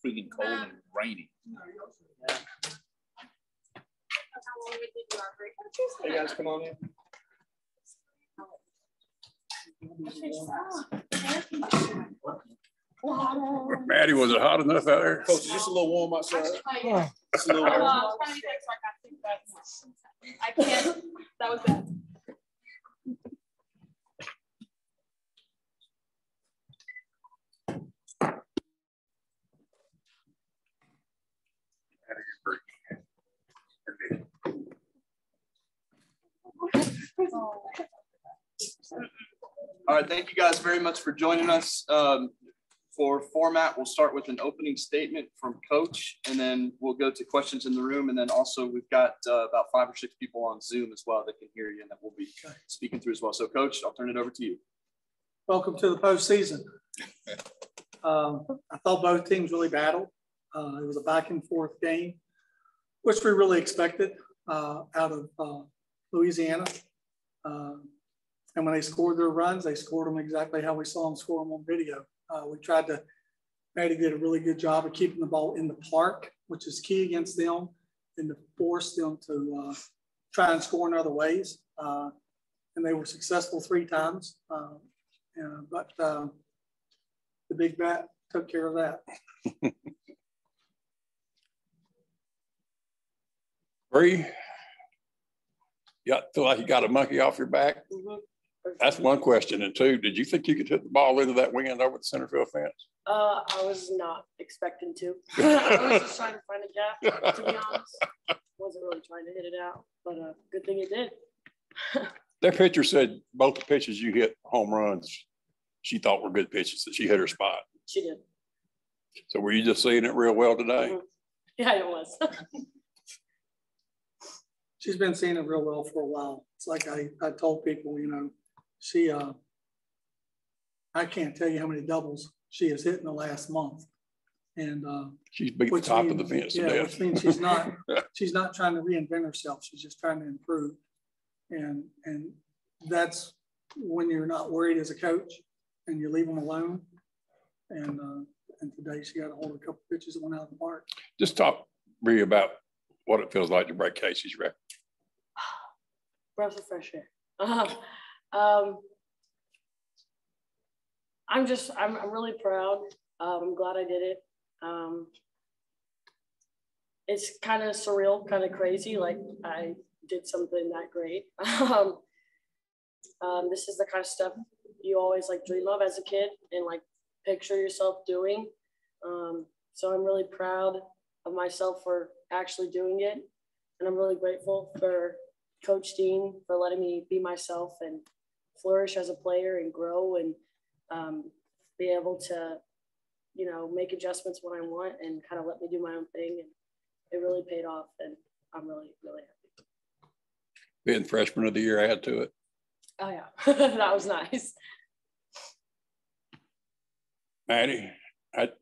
freaking cold and rainy. Hey guys, come on in. Maddie, was it hot enough out there? Coach, is just a little warm outside? Yeah. Just a little warm. I can't. That was bad. All right, thank you guys very much for joining us. For format, we'll start with an opening statement from Coach, and then we'll go to questions in the room. And then also we've got about 5 or 6 people on Zoom as well that can hear you and that we'll be speaking through as well. So Coach, I'll turn it over to you. Welcome to the postseason. I thought both teams really battled. It was a back and forth game, which we really expected out of Louisiana. And when they scored their runs, they scored them exactly how we saw them score them on video. Maddie did a really good job of keeping the ball in the park, which is key against them, and to force them to try and score in other ways. And they were successful 3 times. But the big bat took care of that. Bree, you feel like you got a monkey off your back? Mm-hmm. That's one question. And 2, did you think you could hit the ball into that wind over the center field fence? I was not expecting to. I was just trying to find a gap, to be honest. Wasn't really trying to hit it out, but good thing it did. Their pitcher said both the pitches you hit home runs, she thought were good pitches, that she hit her spot. She did. So were you just seeing it real well today? Mm-hmm. Yeah, it was. She's been seeing it real well for a while. It's like I told people, you know, she, I can't tell you how many doubles she has hit in the last month. And she's beat the top of the fence to death. Which means she's not trying to reinvent herself. She's just trying to improve. And that's when you're not worried as a coach and you leave them alone. And today she got a hold of a couple of pitches that went out of the park. Just talk, Bree, about what it feels like to break Casey's record. Breath of fresh air. I'm really proud. I'm glad I did it. It's kind of surreal, kind of crazy. Like I did something that great. This is the kind of stuff you always like dream of as a kid and like picture yourself doing. So I'm really proud of myself for actually doing it. And I'm really grateful for Coach Dean for letting me be myself and flourish as a player and grow and be able to, you know, make adjustments when I want and kind of let me do my own thing. And it really paid off. And I'm really, really happy. Being freshman of the year, add to it. Oh, yeah. That was nice. Maddie,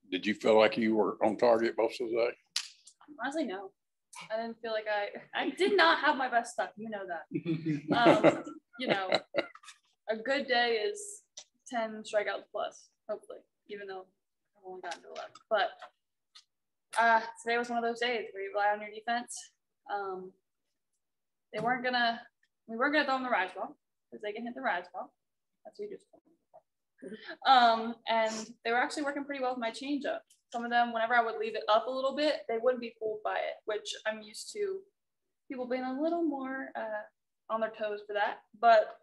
did you feel like you were on target most of the day? Honestly, no. I didn't feel like I did not have my best stuff. You know that. You know, a good day is 10 strikeouts plus, hopefully, even though I've only gotten to 11. But today was one of those days where you rely on your defense. We weren't gonna throw them the rise ball because they can hit the rise ball. That's what you just told me before. And they were actually working pretty well with my changeup. Some of them, whenever I would leave it up a little bit, they wouldn't be fooled by it, which I'm used to people being a little more on their toes for that. But,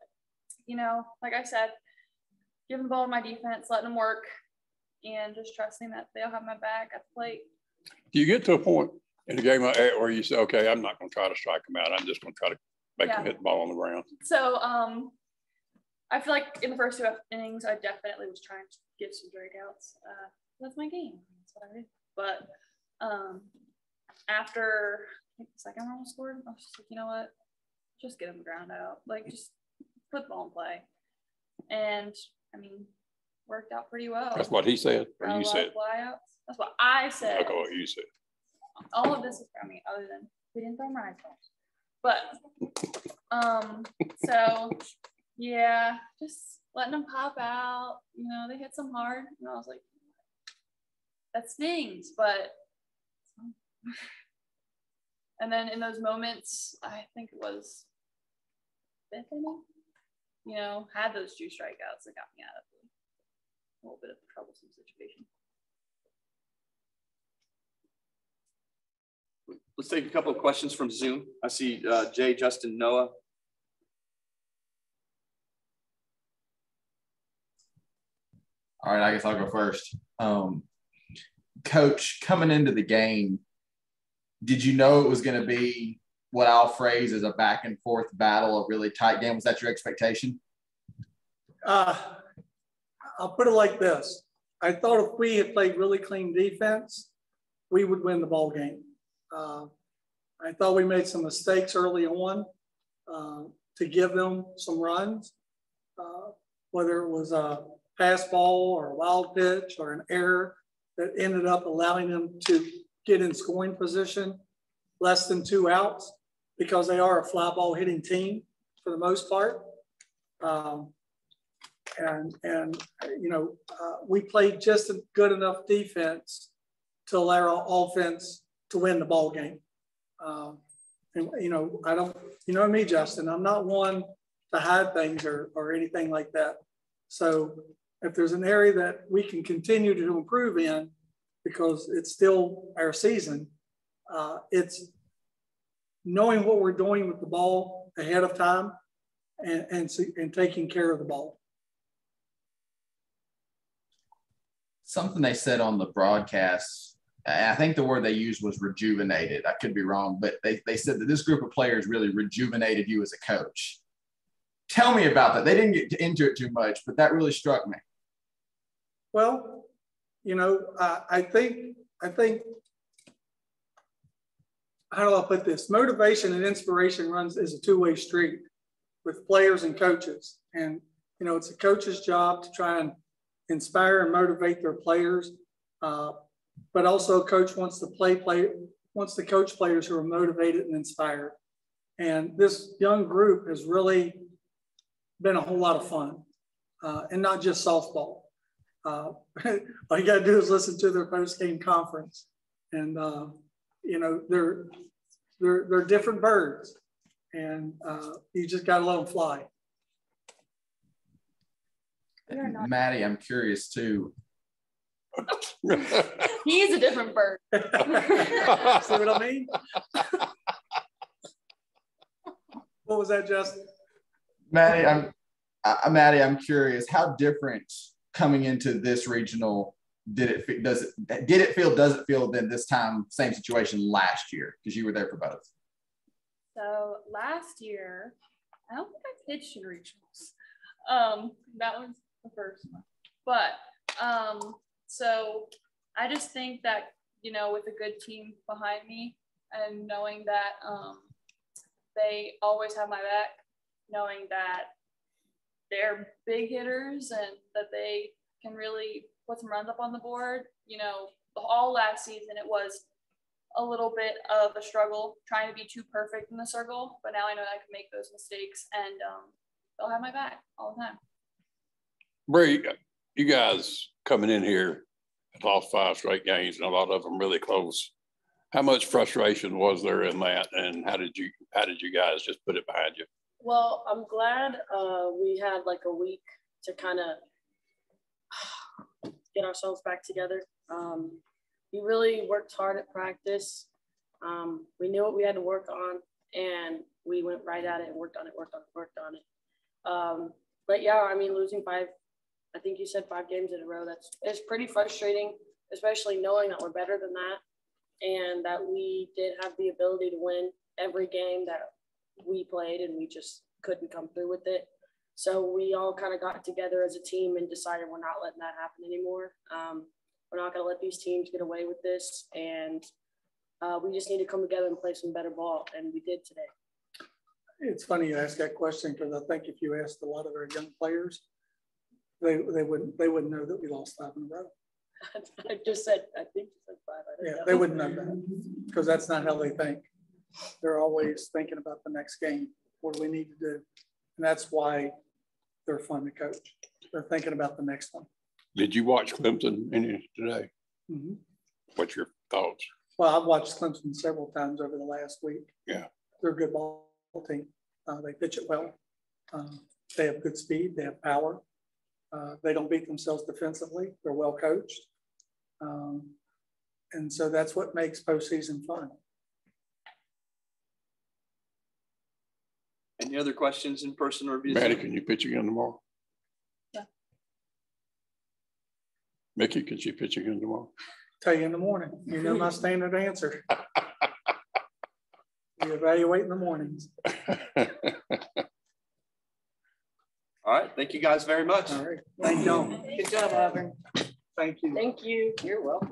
you know, like I said, giving the ball to my defense, letting them work, and just trusting that they'll have my back at the plate. Do you get to a point in the game where you say, okay, I'm not going to try to strike them out. I'm just going to try to make them hit the ball on the ground? So I feel like in the first 2 innings, I definitely was trying to get some strikeouts. That's my game. That's what I did. But after I think the second one was scored, I was just like, you know what? Just get them the ground out. Like, just put the ball in play. And, I mean, worked out pretty well. That's what he said, or you said? Flyouts. That's what I said. Okay, what you said. All of this is from me, other than we didn't throw them rise balls. But, so, yeah, just letting them pop out. You know, they hit some hard. And I was like, that stings, but. And then in those moments, I think it was fifth inning, you know, had those 2 strikeouts that got me out of a little bit of a troublesome situation. Let's take a couple of questions from Zoom. I see Jay, Justin, Noah. All right, I guess I'll go first. Coach, coming into the game, did you know it was going to be what I'll phrase as a back and forth battle, a really tight game? Was that your expectation? I'll put it like this. I thought if we had played really clean defense, we would win the ball game. I thought we made some mistakes early on to give them some runs, whether it was a pass ball or a wild pitch or an error that ended up allowing them to get in scoring position less than 2 outs, because they are a fly ball hitting team for the most part. We played just a good enough defense to allow our offense to win the ball game. You know me, Justin, I'm not one to hide things or anything like that. So if there's an area that we can continue to improve in, because it's still our season, it's knowing what we're doing with the ball ahead of time and taking care of the ball. Something they said on the broadcast, I think the word they used was rejuvenated. I could be wrong, but they said that this group of players really rejuvenated you as a coach. Tell me about that. They didn't get into it too much, but that really struck me. Well, I think, how do I put this? Motivation and inspiration is a 2-way street with players and coaches. And, it's a coach's job to try and inspire and motivate their players. But also a coach wants to coach players who are motivated and inspired. And this young group has really been a whole lot of fun, and not just softball. All you got to do is listen to their post-game conference, and they're different birds, and you just got to let them fly. Maddie, I'm curious too. He's a different bird. See what I mean? What was that, Justin? Maddie, I'm curious. How different coming into this regional does it feel than this time, same situation last year, because you were there for both? So last year, I don't think I pitched in regionals. That was the first one, but so I just think that, with a good team behind me and knowing that they always have my back, knowing that they're big hitters and that they can really put some runs up on the board. All last season it was a little bit of a struggle trying to be too perfect in the circle, but now I know I can make those mistakes, and they'll have my back all the time. Bree, you guys coming in here have lost 5 straight games, and a lot of them really close. How much frustration was there in that, and how did you guys just put it behind you? Well, I'm glad we had like a week to kind of get ourselves back together. We really worked hard at practice. We knew what we had to work on, and we went right at it and worked on it. But yeah, I mean, losing 5, I think you said 5 games in a row, it's pretty frustrating, especially knowing that we're better than that and that we did have the ability to win every game that we played, and we just couldn't come through with it. So we all kind of got together as a team and decided we're not letting that happen anymore. We're not going to let these teams get away with this, and we just need to come together and play some better ball, and we did today. It's funny you ask that question, because I think if you asked a lot of our young players, they wouldn't know that we lost 5 in a row. I think you said 5. They wouldn't know that, because that's not how they think. They're always thinking about the next game. What do we need to do? And that's why they're fun to coach. They're thinking about the next one. Did you watch Clemson today? Mhm. What's your thoughts? Well, I've watched Clemson several times over the last week. Yeah. They're a good ball team. They pitch it well. They have good speed. They have power. They don't beat themselves defensively. They're well coached. And so that's what makes postseason fun. Any other questions in person or via Maddie, Zoom? can you pitch again tomorrow? Yeah. Mickey, can she pitch again tomorrow? Tell you in the morning. You know my standard answer. We evaluate in the mornings. All right. Thank you guys very much. All right. Thank you. Good job, Auburn. Thank you. Thank you. You're welcome.